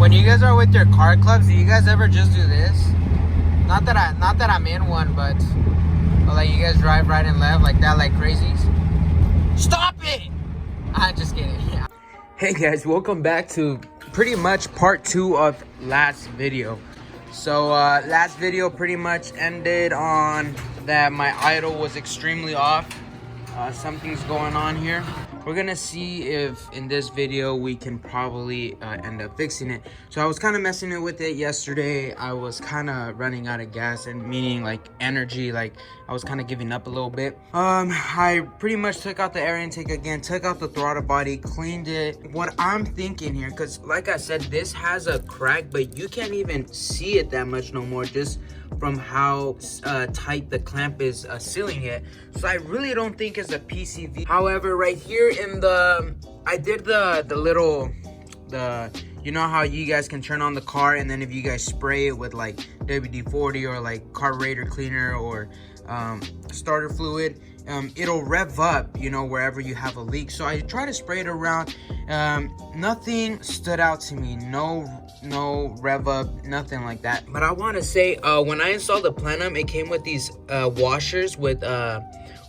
When you guys are with your car clubs, do you guys ever just do this? Not that I'm in one, but like you guys drive right and left like that, like crazies. Stop it! I'm just kidding. Hey guys, welcome back to pretty much part 2 of last video. So last video pretty much ended on that my idle was extremely off. Something's going on here. We're gonna see if in this video we can probably end up fixing it. So I was kind of messing with it yesterday. I was kind of running out of gas, and meaning like energy, like I was kind of giving up a little bit. I pretty much took out the air intake again, took out the throttle body, cleaned it. What I'm thinking here, because like I said, this has a crack, but you can't even see it that much no more, just from how tight the clamp is sealing it. So I really don't think it's a PCV. However, right here in the, I did the little, you know how you guys can turn on the car, and then if you guys spray it with like WD-40 or like carburetor cleaner or starter fluid, it'll rev up, you know, wherever you have a leak. So I try to spray it around. Nothing stood out to me. No rev up, nothing like that. But I want to say, when I installed the plenum, it came with these washers with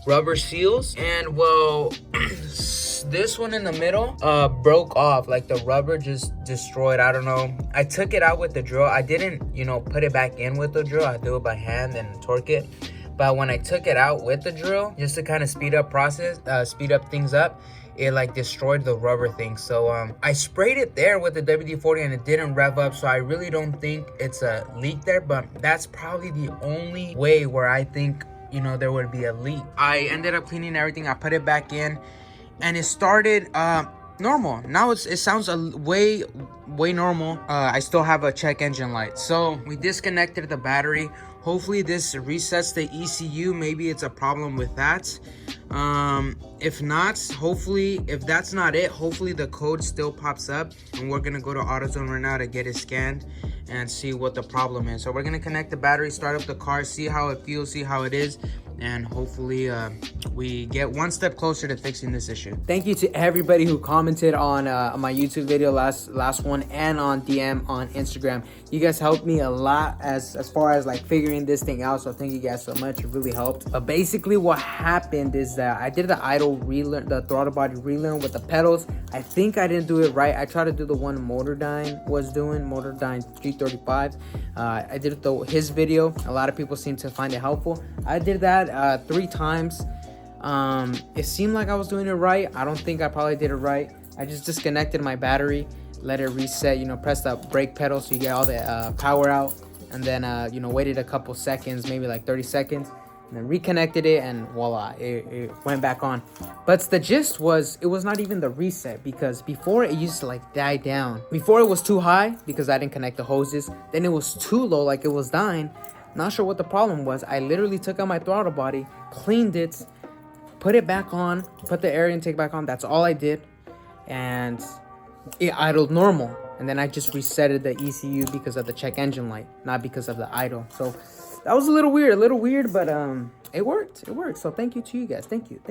rubber seals, and well, this one in the middle broke off. Like the rubber just destroyed. I don't know, I took it out with the drill. I didn't, you know, put it back in with the drill. I do it by hand and torque it. But when I took it out with the drill, just to kind of speed up things up, it like destroyed the rubber thing. So I sprayed it there with the WD-40 and it didn't rev up. So I really don't think it's a leak there, but that's probably the only way where I think, you know, there would be a leak. I ended up cleaning everything. I put it back in and it started normal. Now it sounds way normal. I still have a check engine light. So we disconnected the battery. Hopefully this resets the ECU. Maybe it's a problem with that. If not, hopefully, if that's not it, hopefully the code still pops up, and we're gonna go to AutoZone right now to get it scanned and see what the problem is. So we're gonna connect the battery, start up the car, see how it feels, see how it is, and hopefully we get one step closer to fixing this issue. Thank you to everybody who commented on my YouTube video last one, and on DM on Instagram. You guys helped me a lot as far as like figuring this thing out, so thank you guys so much. It really helped. But basically what happened is that I did the idle relearn, the throttle body relearn with the pedals. I think I didn't do it right. I tried to do the one Motordyne was doing, Motordyne G35. I did his video. A lot of people seem to find it helpful. I did that 3 times. It seemed like I was doing it right. I don't think I probably did it right. I just disconnected my battery, let it reset, you know, press the brake pedal so you get all the power out, and then you know, waited a couple seconds, maybe like 30 seconds, and then reconnected it, and voila, it went back on. But the gist was, it was not even the reset, because before it used to like die down. Before it was too high because I didn't connect the hoses, then it was too low, like it was dying. Not sure what the problem was. I literally took out my throttle body, cleaned it, put it back on, put the air intake back on. That's all I did, and it idled normal. And then I just resetted the ECU because of the check engine light, not because of the idle. So that was a little weird, but it worked. So thank you to you guys. Thank you.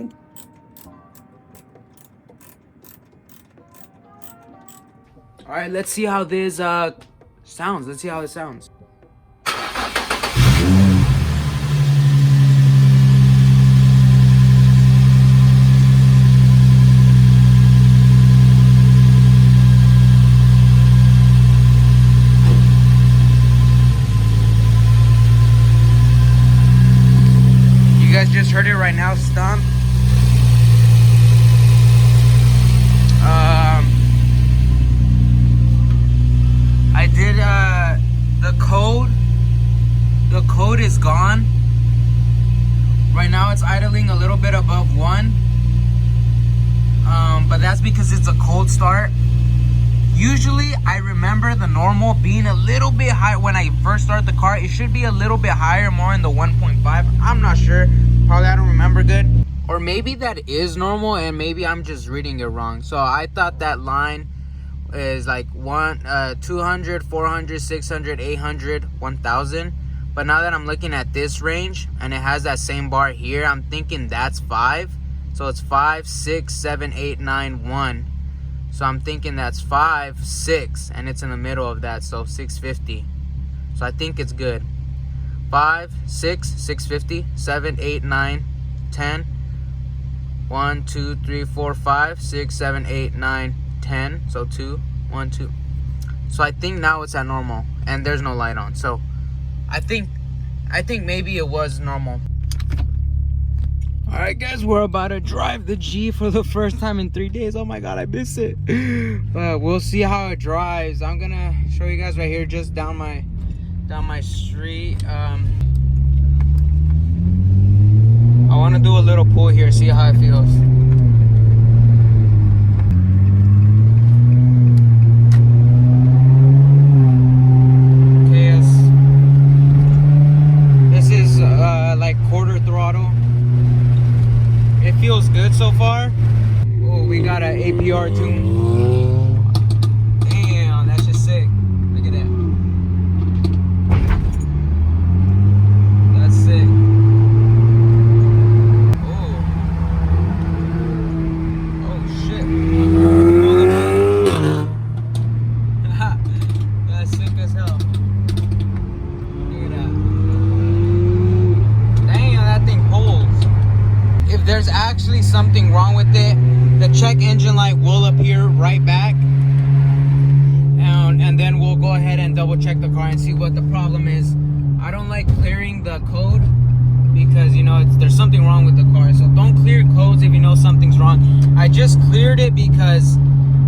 All right, let's see how this sounds. Let's see how it sounds. Just heard it right now, stomp. I did the code is gone. Right now it's idling a little bit above 1, but that's because it's a cold start. Usually I remember the normal being a little bit high. When I first start the car, it should be a little bit higher, more in the 1.5. I'm not sure. Probably I don't remember good. Or maybe that is normal and maybe I'm just reading it wrong. So I thought that line is like 200, 400, 600, 800, 1000. But now that I'm looking at this range and it has that same bar here, I'm thinking that's 5. So it's 5, 6, 7, 8, 9, 1. So I'm thinking that's 5, 6, and it's in the middle of that, so 650. So I think it's good. 5, 6, 650, 7, 8, 9, 10. 1, 2, 3, 4, 5, 6, 7, 8, 9, 10. So 2, 1, 2. So I think now it's at normal, and there's no light on. So I think maybe it was normal. All right, guys, we're about to drive the G for the first time in 3 days. Oh my God, I miss it. But we'll see how it drives. I'm gonna show you guys right here, just down my street. I want to do a little pull here, see how it feels. Okay, this is like quarter throttle. It feels good so far. Oh, we got an APR tune. Damn, that's just sick. Look at that. That's sick. Oh. Oh shit. That's sick as hell. Look at that. Damn, that thing pulls. If there's actually something wrong with it, the check engine light will appear right back, and then we'll go ahead and double check the car and see what the problem is. I don't like clearing the code because, you know, there's something wrong with the car. So don't clear codes if you know something's wrong. I just cleared it because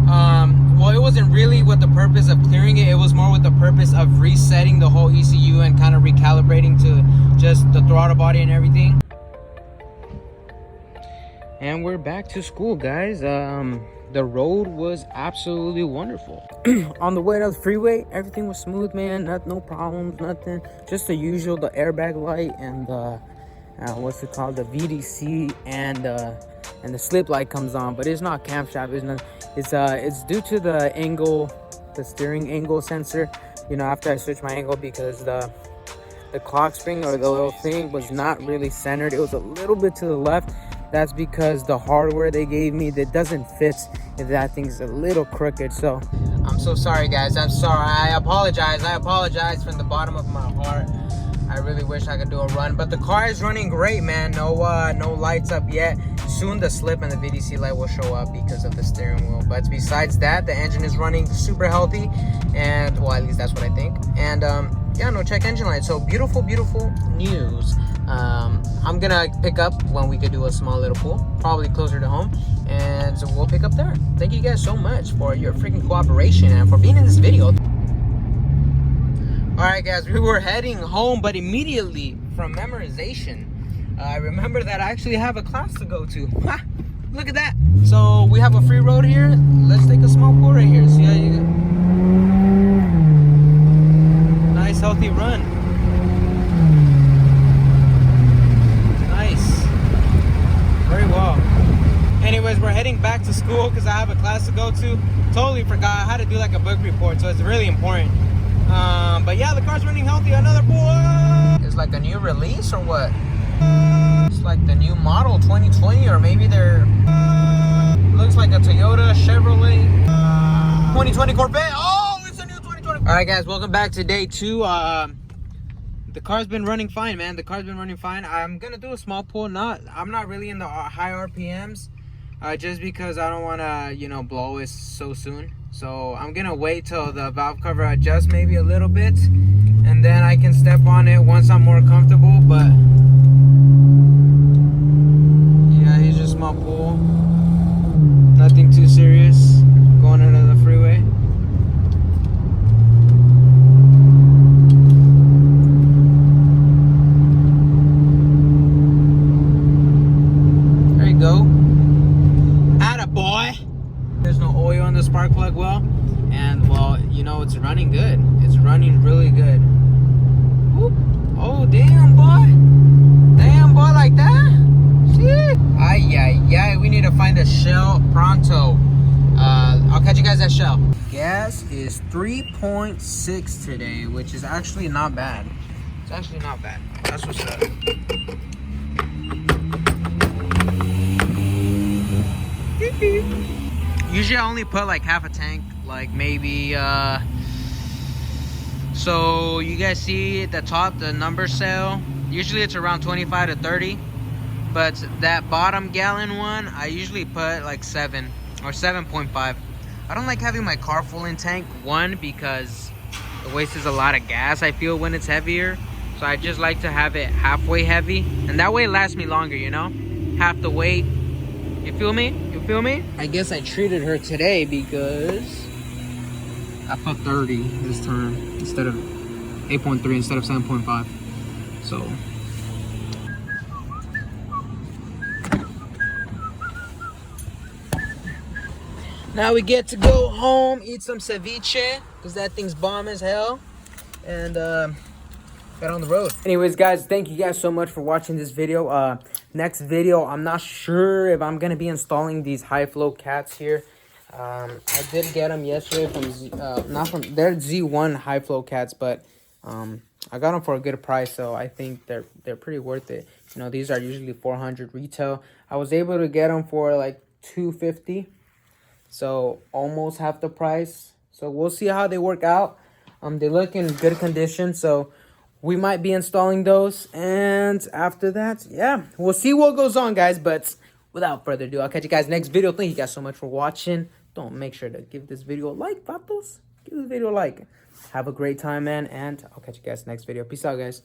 well, it wasn't really with the purpose of clearing it. It was more with the purpose of resetting the whole ECU and kind of recalibrating to just the throttle body and everything. And we're back to school, guys. The road was absolutely wonderful. On the way to the freeway, everything was smooth, man. No problems, nothing. Just the usual, the airbag light and what's it called, the VDC, and the slip light comes on, but it's not camshaft. It's due to the angle, the steering angle sensor. You know, after I switched my angle, because the clock spring or the little thing was not really centered. It was a little bit to the left. That's because the hardware they gave me, that doesn't fit if that thing's a little crooked. So I'm so sorry, guys. I'm sorry. I apologize from the bottom of my heart. I really wish I could do a run, but the car is running great, man. No lights up yet. Soon the slip and the VDC light will show up because of the steering wheel. But besides that, the engine is running super healthy, and well, at least that's what I think. And yeah, no check engine light. So beautiful news. I'm gonna pick up when we could do a small little pull, probably closer to home, and so we'll pick up there. Thank you guys so much for your freaking cooperation and for being in this video. All right, guys, we were heading home, but immediately from memorization, I remember that I actually have a class to go to. Ha! Look at that. So we have a free road here. Let's take a small pull right here. See how you go. Nice healthy run. Very well. Anyways, we're heading back to school because I have a class to go to. Totally forgot. I had to do like a book report, so it's really important. But yeah, the car's running healthy. Another pull. It's like a new release or what? It's like the new model 2020, or maybe they're... Looks like a Toyota, Chevrolet, 2020 Corvette. Oh, it's a new 2020. All right, guys, welcome back to day 2. The car's been running fine, man. The car's been running fine. I'm gonna do a small pull. I'm not really in the high RPMs, just because I don't want to, you know, blow it so soon. So I'm gonna wait till the valve cover adjusts maybe a little bit, and then I can step on it once I'm more comfortable. But yeah, he's just small pull. Nothing too serious. Going into the freeway. Go. Attaboy. There's no oil in the spark plug well, and well, you know, it's running good. It's running really good. Whoop. Oh, damn boy, like that. Shit. Ay, we need to find a Shell pronto. I'll catch you guys at Shell. Gas is 3.6 today, which is actually not bad. It's actually not bad. That's what's up. Usually I only put like half a tank, like maybe so you guys see at the top the number cell, usually it's around 25 to 30, but that bottom gallon one I usually put like 7 or 7.5. I don't like having my car full in tank, one because it wastes a lot of gas I feel when it's heavier, so I just like to have it halfway heavy, and that way it lasts me longer, you know, half the weight. You feel me? You feel me? I guess I treated her today because I put 30 this time instead of 8.3 instead of 7.5. So now we get to go home, eat some ceviche because that thing's bomb as hell, and get on the road. Anyways, guys, thank you guys so much for watching this video. Next video, I'm not sure if I'm gonna be installing these high flow cats here. I did get them yesterday from they're Z1 high flow cats, but I got them for a good price, so I think they're pretty worth it. You know, these are usually 400 retail. I was able to get them for like 250, so almost half the price. So we'll see how they work out. They look in good condition, so we might be installing those, and after that, yeah, we'll see what goes on, guys. But without further ado, I'll catch you guys next video. Thank you guys so much for watching. Don't make sure to give this video a like, vatos. Give this video a like. Have a great time, man, and I'll catch you guys next video. Peace out, guys.